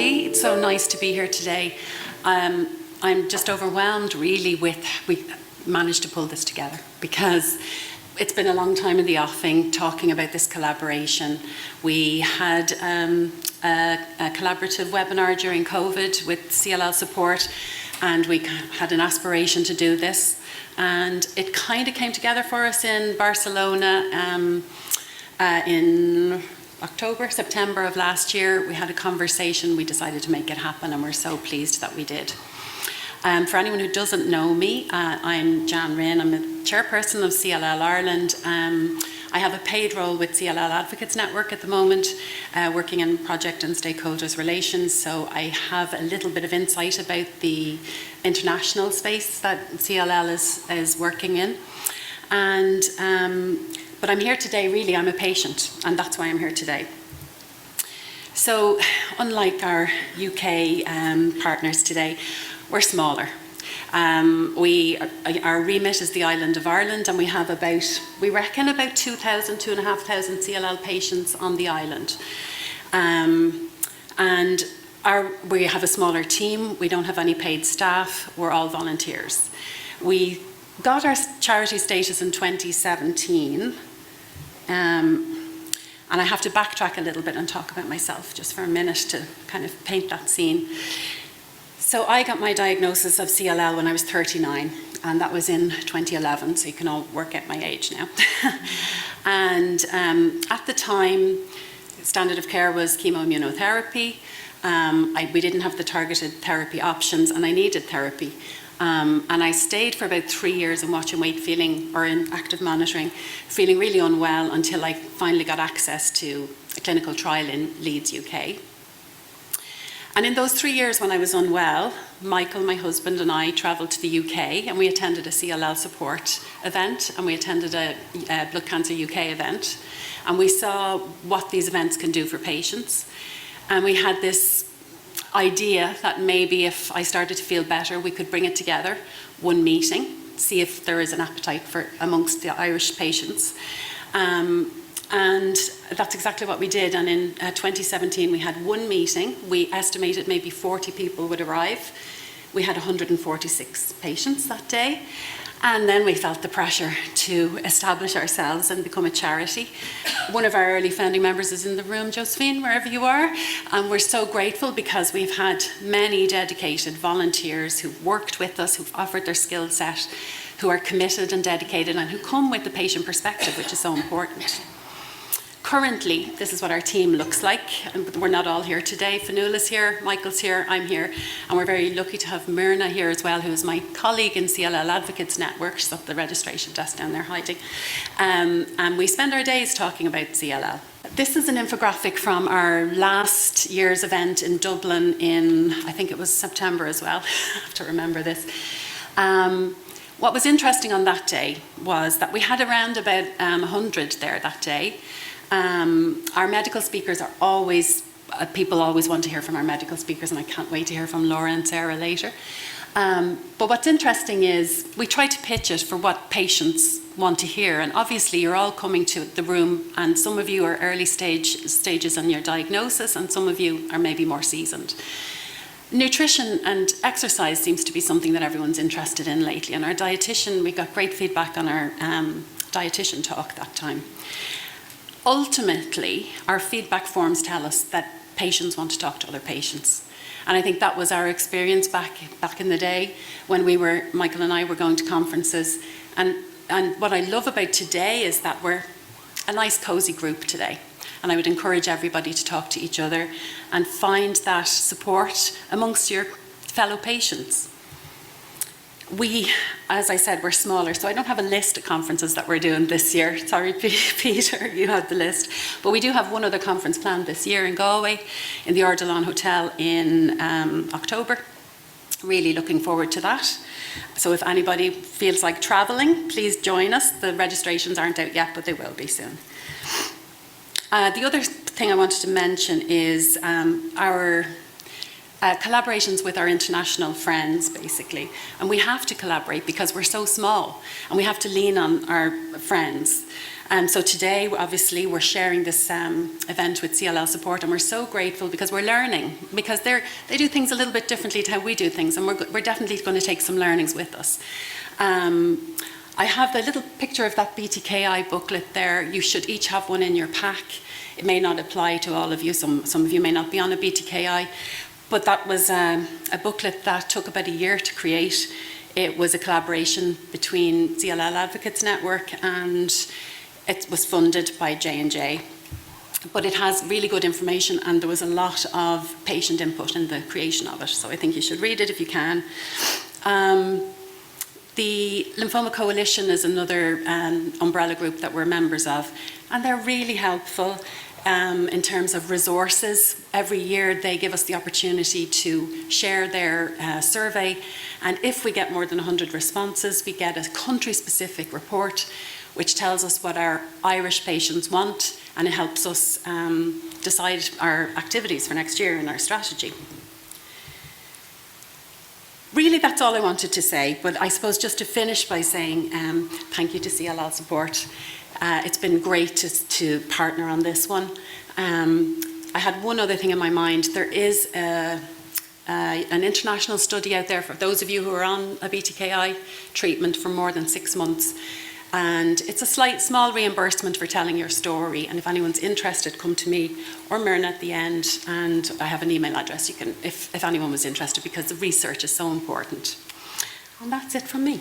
everybody. It's so nice to be here today. I'm just overwhelmed really with, we managed to pull this together because it's been a long time in the offing talking about this collaboration. We had a collaborative webinar during COVID with CLL support, and we had an aspiration to do this. And it kind of came together for us in Barcelona in September of last year. We had a conversation, we decided to make it happen, and we're so pleased that we did. For anyone who doesn't know me, I'm Jan Rynne. I'm a chairperson of CLL Ireland. I have a paid role with CLL Advocates Network at the moment, working in project and stakeholders relations, so I have a little bit of insight about the international space that CLL is working in. But I'm here today, really, I'm a patient, and that's why I'm here today. So, unlike our UK partners today, we're smaller. Our remit is the island of Ireland, and we have we reckon about 2,000, 2,500 CLL patients on the island. We have a smaller team, we don't have any paid staff, we're all volunteers. We got our charity status in 2017, and I have to backtrack a little bit and talk about myself just for a minute to kind of paint that scene. So I got my diagnosis of CLL when I was 39, and that was in 2011, so you can all work out my age now. And at the time, standard of care was chemoimmunotherapy. We didn't have the targeted therapy options, and I needed therapy. And I stayed for about 3 years in watch and wait in active monitoring, feeling really unwell until I finally got access to a clinical trial in Leeds, UK. And in those 3 years when I was unwell, Michael, my husband, and I travelled to the UK, and we attended a CLL support event, and we attended a Blood Cancer UK event, and we saw what these events can do for patients. And we had this idea that maybe if I started to feel better, we could bring it together, one meeting, see if there is an appetite for amongst the Irish patients. And that's exactly what we did. And in 2017, we had one meeting. We estimated maybe 40 people would arrive. We had 146 patients that day. And then we felt the pressure to establish ourselves and become a charity. One of our early founding members is in the room, Josephine, wherever you are. And we're so grateful because we've had many dedicated volunteers who've worked with us, who've offered their skill set, who are committed and dedicated, and who come with the patient perspective, which is so important. Currently, this is what our team looks like. And we're not all here today. Fanula's here, Michael's here, I'm here, and we're very lucky to have Myrna here as well, who is my colleague in CLL Advocates Network. She's up the registration desk down there hiding. And we spend our days talking about CLL. This is an infographic from our last year's event in Dublin in, I think it was September as well. I have to remember this. What was interesting on that day was that we had around about 100 there that day. Our medical speakers are always, people always want to hear from our medical speakers, and I can't wait to hear from Laura and Sarah later. But what's interesting is we try to pitch it for what patients want to hear, and obviously you're all coming to the room, and some of you are early stages on your diagnosis, and some of you are maybe more seasoned. Nutrition and exercise seems to be something that everyone's interested in lately, and our dietitian, we got great feedback on our dietitian talk that time. Ultimately, our feedback forms tell us that patients want to talk to other patients. And I think that was our experience back in the day when Michael and I were going to conferences. And what I love about today is that we're a nice cozy group today. And I would encourage everybody to talk to each other and find that support amongst your fellow patients. We, as I said, we're smaller, so I don't have a list of conferences that we're doing this year. Sorry, Peter, you had the list. But we do have one other conference planned this year in Galway, in the Ardalan Hotel in October. Really looking forward to that. So if anybody feels like travelling, please join us. The registrations aren't out yet, but they will be soon. The other thing I wanted to mention is our collaborations with our international friends, basically. And we have to collaborate because we're so small, and we have to lean on our friends. So today, obviously, we're sharing this event with CLL Support, and we're so grateful because we're learning, because they do things a little bit differently to how we do things, and we're definitely going to take some learnings with us. I have the little picture of that BTKI booklet there. You should each have one in your pack. It may not apply to all of you. Some of you may not be on a BTKI, but that was a booklet that took about a year to create. It was a collaboration between CLL Advocates Network, and it was funded by J&J. But it has really good information, and there was a lot of patient input in the creation of it. So I think you should read it if you can. The Lymphoma Coalition is another umbrella group that we're members of, and they're really helpful in terms of resources. Every year they give us the opportunity to share their survey, and if we get more than 100 responses, we get a country-specific report which tells us what our Irish patients want, and it helps us decide our activities for next year and our strategy. Really, that's all I wanted to say, but I suppose just to finish by saying thank you to CLL Support. It's been great to partner on this one. I had one other thing in my mind. There is an international study out there for those of you who are on a BTKI treatment for more than 6 months. And it's a small reimbursement for telling your story. And if anyone's interested, come to me or Myrna at the end. And I have an email address you can, if anyone was interested, because the research is so important. And that's it from me.